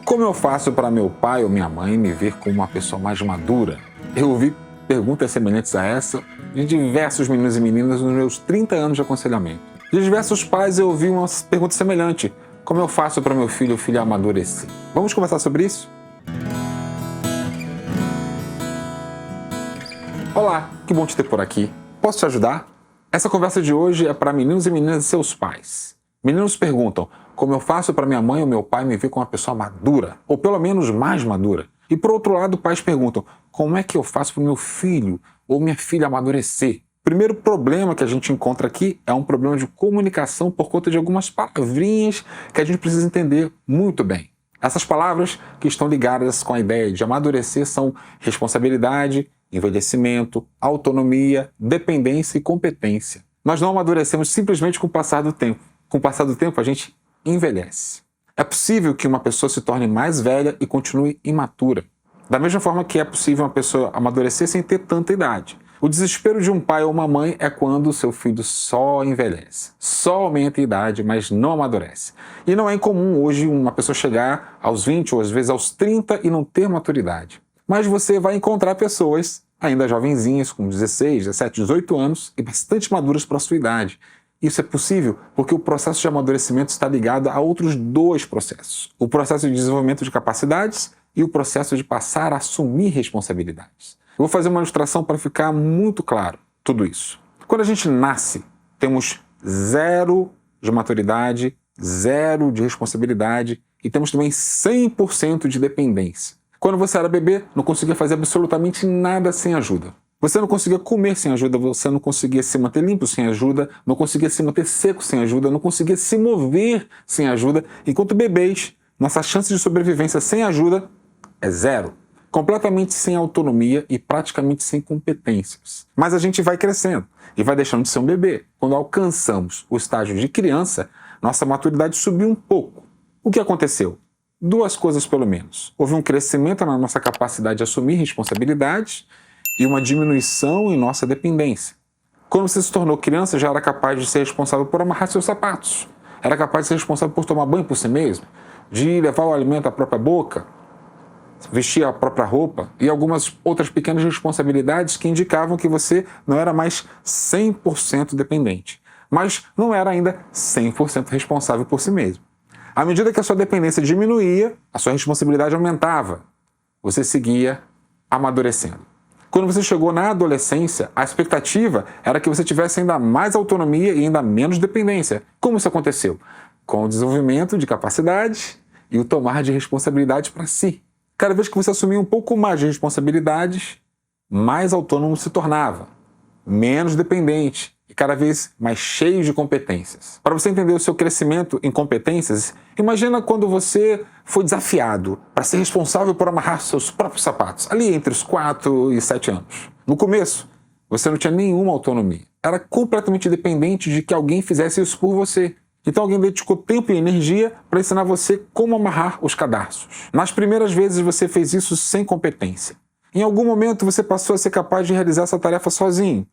Como eu faço para meu pai ou minha mãe me ver como uma pessoa mais madura? Eu ouvi perguntas semelhantes a essa de diversos meninos e meninas nos meus 30 anos de aconselhamento. De diversos pais eu ouvi uma pergunta semelhante. Como eu faço para meu filho ou filha amadurecer? Vamos conversar sobre isso? Olá, que bom te ter por aqui. Posso te ajudar? Essa conversa de hoje é para meninos e meninas e seus pais. Meninos perguntam, como eu faço para minha mãe ou meu pai me ver como uma pessoa madura? Ou pelo menos mais madura? E por outro lado, pais perguntam, como é que eu faço para o meu filho ou minha filha amadurecer? O primeiro problema que a gente encontra aqui é um problema de comunicação por conta de algumas palavrinhas que a gente precisa entender muito bem. Essas palavras que estão ligadas com a ideia de amadurecer são responsabilidade, envelhecimento, autonomia, dependência e competência. Nós não amadurecemos simplesmente com o passar do tempo. Com o passar do tempo, a gente envelhece. É possível que uma pessoa se torne mais velha e continue imatura. Da mesma forma que é possível uma pessoa amadurecer sem ter tanta idade. O desespero de um pai ou uma mãe é quando o seu filho só envelhece. Só aumenta a idade, mas não amadurece. E não é incomum hoje uma pessoa chegar aos 20 ou às vezes aos 30 e não ter maturidade. Mas você vai encontrar pessoas ainda jovenzinhas, com 16, 17, 18 anos e bastante maduras para a sua idade. Isso é possível porque o processo de amadurecimento está ligado a outros dois processos. O processo de desenvolvimento de capacidades e o processo de passar a assumir responsabilidades. Eu vou fazer uma ilustração para ficar muito claro tudo isso. Quando a gente nasce, temos 0 de maturidade, 0 de responsabilidade e temos também 100% de dependência. Quando você era bebê, não conseguia fazer absolutamente nada sem ajuda. Você não conseguia comer sem ajuda, você não conseguia se manter limpo sem ajuda, não conseguia se manter seco sem ajuda, não conseguia se mover sem ajuda. Enquanto bebês, nossa chance de sobrevivência sem ajuda é 0. Completamente sem autonomia e praticamente sem competências. Mas a gente vai crescendo e vai deixando de ser um bebê. Quando alcançamos o estágio de criança, nossa maturidade subiu um pouco. O que aconteceu? 2 coisas pelo menos. Houve um crescimento na nossa capacidade de assumir responsabilidades e uma diminuição em nossa dependência. Quando você se tornou criança, já era capaz de ser responsável por amarrar seus sapatos. Era capaz de ser responsável por tomar banho por si mesmo, de levar o alimento à própria boca, vestir a própria roupa e algumas outras pequenas responsabilidades que indicavam que você não era mais 100% dependente, mas não era ainda 100% responsável por si mesmo. À medida que a sua dependência diminuía, a sua responsabilidade aumentava. Você seguia amadurecendo. Quando você chegou na adolescência, a expectativa era que você tivesse ainda mais autonomia e ainda menos dependência. Como isso aconteceu? Com o desenvolvimento de capacidades e o tomar de responsabilidade para si. Cada vez que você assumia um pouco mais de responsabilidades, mais autônomo se tornava, menos dependente e cada vez mais cheio de competências. Para você entender o seu crescimento em competências, imagina quando você foi desafiado para ser responsável por amarrar seus próprios sapatos, ali entre os 4 e 7 anos. No começo, você não tinha nenhuma autonomia. Era completamente dependente de que alguém fizesse isso por você. Então alguém dedicou tempo e energia para ensinar você como amarrar os cadarços. Nas primeiras vezes você fez isso sem competência. Em algum momento você passou a ser capaz de realizar essa tarefa sozinho,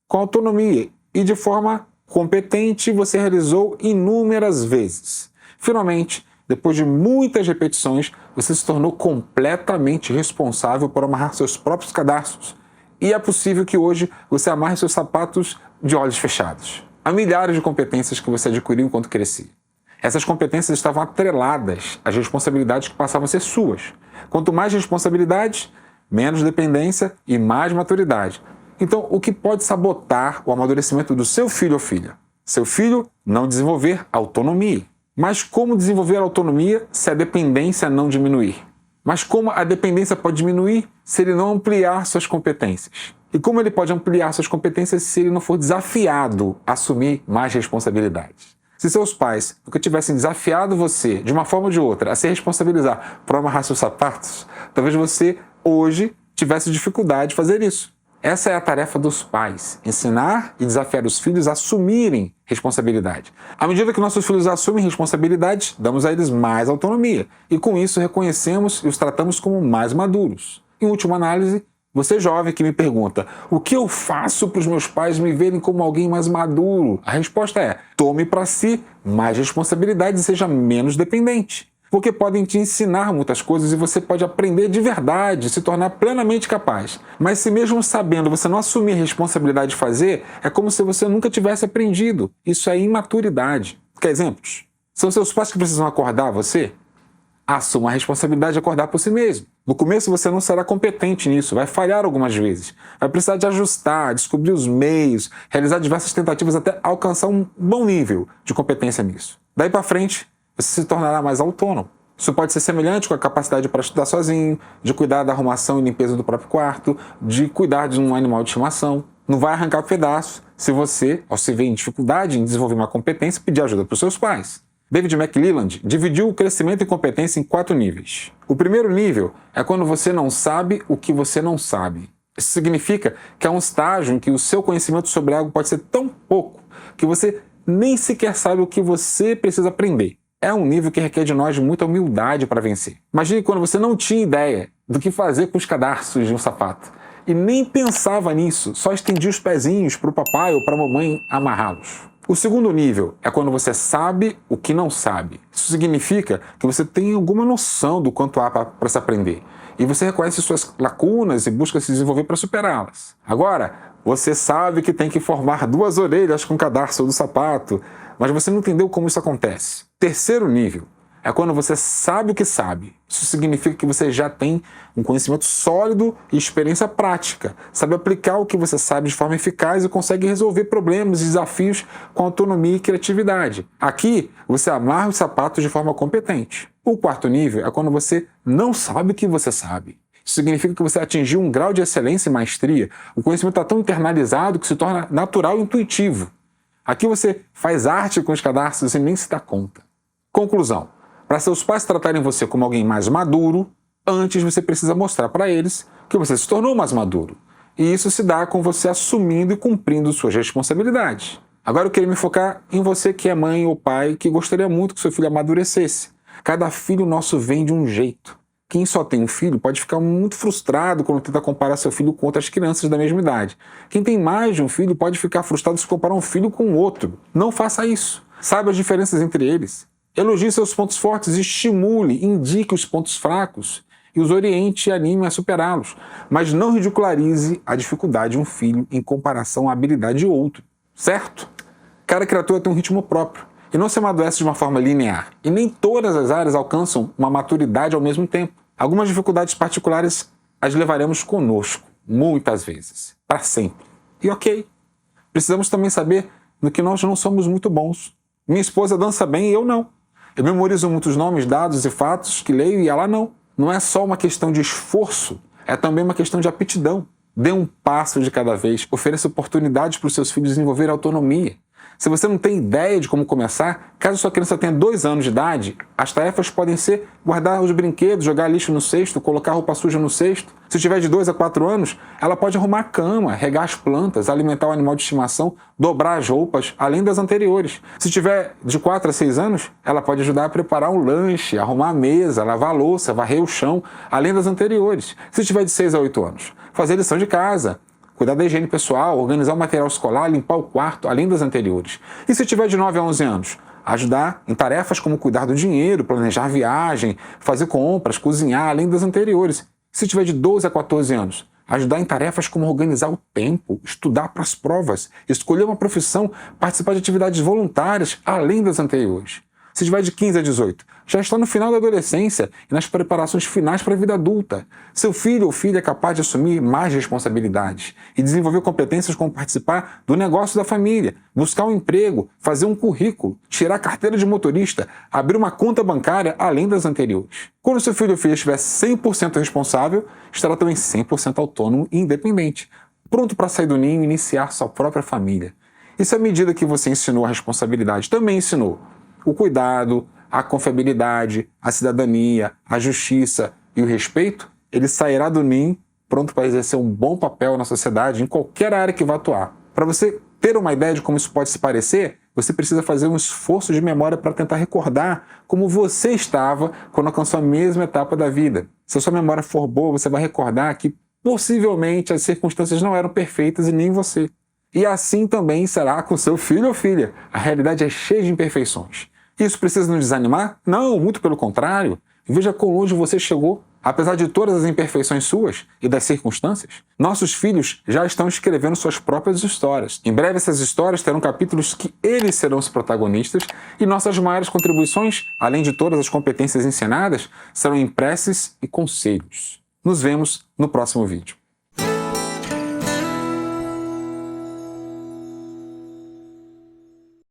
com autonomia, e de forma competente você realizou inúmeras vezes. Finalmente, depois de muitas repetições, você se tornou completamente responsável por amarrar seus próprios cadarços. E é possível que hoje você amarre seus sapatos de olhos fechados. Há milhares de competências que você adquiriu enquanto crescia. Essas competências estavam atreladas às responsabilidades que passavam a ser suas. Quanto mais responsabilidades, menos dependência e mais maturidade. Então, o que pode sabotar o amadurecimento do seu filho ou filha? Seu filho não desenvolver autonomia. Mas como desenvolver autonomia se a dependência não diminuir? Mas como a dependência pode diminuir se ele não ampliar suas competências? E como ele pode ampliar suas competências se ele não for desafiado a assumir mais responsabilidades? Se seus pais nunca tivessem desafiado você, de uma forma ou de outra, a se responsabilizar por amarrar seus sapatos, talvez você, hoje, tivesse dificuldade de fazer isso. Essa é a tarefa dos pais, ensinar e desafiar os filhos a assumirem responsabilidade. À medida que nossos filhos assumem responsabilidade, damos a eles mais autonomia. E com isso reconhecemos e os tratamos como mais maduros. Em última análise, você jovem que me pergunta, o que eu faço para os meus pais me verem como alguém mais maduro? A resposta é, tome para si mais responsabilidade e seja menos dependente. porque podem te ensinar muitas coisas e você pode aprender de verdade, se tornar plenamente capaz. Mas se mesmo sabendo você não assumir a responsabilidade de fazer, é como se você nunca tivesse aprendido. Isso é imaturidade. Quer exemplos? São seus pais que precisam acordar você? Assuma a responsabilidade de acordar por si mesmo. No começo você não será competente nisso, vai falhar algumas vezes, vai precisar de ajustar, descobrir os meios, realizar diversas tentativas até alcançar um bom nível de competência nisso. Daí para frente, você se tornará mais autônomo. Isso pode ser semelhante com a capacidade para estudar sozinho, de cuidar da arrumação e limpeza do próprio quarto, de cuidar de um animal de estimação. Não vai arrancar pedaços se você, ao se ver em dificuldade em desenvolver uma competência, pedir ajuda para os seus pais. David McClelland dividiu o crescimento em competência em 4 níveis. O primeiro nível é quando você não sabe o que você não sabe. Isso significa que há um estágio em que o seu conhecimento sobre algo pode ser tão pouco que você nem sequer sabe o que você precisa aprender. É um nível que requer de nós muita humildade para vencer. Imagine quando você não tinha ideia do que fazer com os cadarços de um sapato e nem pensava nisso, só estendia os pezinhos para o papai ou para a mamãe amarrá-los. O segundo nível é quando você sabe o que não sabe. Isso significa que você tem alguma noção do quanto há para se aprender. E você reconhece suas lacunas e busca se desenvolver para superá-las. Agora, você sabe que tem que formar 2 orelhas com o cadarço do sapato, mas você não entendeu como isso acontece. Terceiro nível é quando você sabe o que sabe. Isso significa que você já tem um conhecimento sólido e experiência prática. Sabe aplicar o que você sabe de forma eficaz e consegue resolver problemas e desafios com autonomia e criatividade. Aqui, você amarra os sapatos de forma competente. O quarto nível é quando você não sabe o que você sabe. Isso significa que você atingiu um grau de excelência e maestria. O conhecimento está tão internalizado que se torna natural e intuitivo. Aqui você faz arte com os cadarços e nem se dá conta. Conclusão. Para seus pais tratarem você como alguém mais maduro, antes você precisa mostrar para eles que você se tornou mais maduro. E isso se dá com você assumindo e cumprindo suas responsabilidades. Agora eu queria me focar em você que é mãe ou pai que gostaria muito que seu filho amadurecesse. Cada filho nosso vem de um jeito. Quem só tem um filho pode ficar muito frustrado quando tenta comparar seu filho com outras crianças da mesma idade. Quem tem mais de um filho pode ficar frustrado se comparar um filho com outro. Não faça isso. Saiba as diferenças entre eles. Elogie seus pontos fortes, estimule, indique os pontos fracos e os oriente e anime a superá-los. Mas não ridicularize a dificuldade de um filho em comparação à habilidade de outro. Certo? Cada criatura tem um ritmo próprio e não se amadurece de uma forma linear. E nem todas as áreas alcançam uma maturidade ao mesmo tempo. Algumas dificuldades particulares as levaremos conosco, muitas vezes, para sempre. E ok, precisamos também saber no que nós não somos muito bons. Minha esposa dança bem e eu não. Eu memorizo muitos nomes, dados e fatos que leio e ela não. Não é só uma questão de esforço, é também uma questão de aptidão. Dê um passo de cada vez, ofereça oportunidades para os seus filhos desenvolver autonomia. Se você não tem ideia de como começar, caso sua criança tenha 2 anos de idade, as tarefas podem ser guardar os brinquedos, jogar lixo no cesto, colocar roupa suja no cesto. Se tiver de 2 a 4 anos, ela pode arrumar a cama, regar as plantas, alimentar o animal de estimação, dobrar as roupas, além das anteriores. Se tiver de 4 a 6 anos, ela pode ajudar a preparar um lanche, arrumar a mesa, lavar a louça, varrer o chão, além das anteriores. Se tiver de 6 a 8 anos, fazer lição de casa, cuidar da higiene pessoal, organizar o material escolar, limpar o quarto, além das anteriores. E se tiver de 9 a 11 anos? Ajudar em tarefas como cuidar do dinheiro, planejar viagem, fazer compras, cozinhar, além das anteriores. Se tiver de 12 a 14 anos? Ajudar em tarefas como organizar o tempo, estudar para as provas, escolher uma profissão, participar de atividades voluntárias, além das anteriores. Se tiver de 15 a 18, já está no final da adolescência e nas preparações finais para a vida adulta. Seu filho ou filha é capaz de assumir mais responsabilidades e desenvolver competências como participar do negócio da família, buscar um emprego, fazer um currículo, tirar a carteira de motorista, abrir uma conta bancária, além das anteriores. Quando seu filho ou filha estiver 100% responsável, estará também 100% autônomo e independente, pronto para sair do ninho e iniciar sua própria família. E se à medida que você ensinou a responsabilidade, também ensinou o cuidado, a confiabilidade, a cidadania, a justiça e o respeito, ele sairá do ninho pronto para exercer um bom papel na sociedade em qualquer área que vá atuar. Para você ter uma ideia de como isso pode se parecer, você precisa fazer um esforço de memória para tentar recordar como você estava quando alcançou a mesma etapa da vida. Se a sua memória for boa, você vai recordar que possivelmente as circunstâncias não eram perfeitas e nem você. E assim também será com seu filho ou filha. A realidade é cheia de imperfeições. Isso precisa nos desanimar? Não, muito pelo contrário. Veja quão longe você chegou, apesar de todas as imperfeições suas e das circunstâncias. Nossos filhos já estão escrevendo suas próprias histórias. Em breve essas histórias terão capítulos que eles serão os protagonistas e nossas maiores contribuições, além de todas as competências ensinadas, serão em preces e conselhos. Nos vemos no próximo vídeo.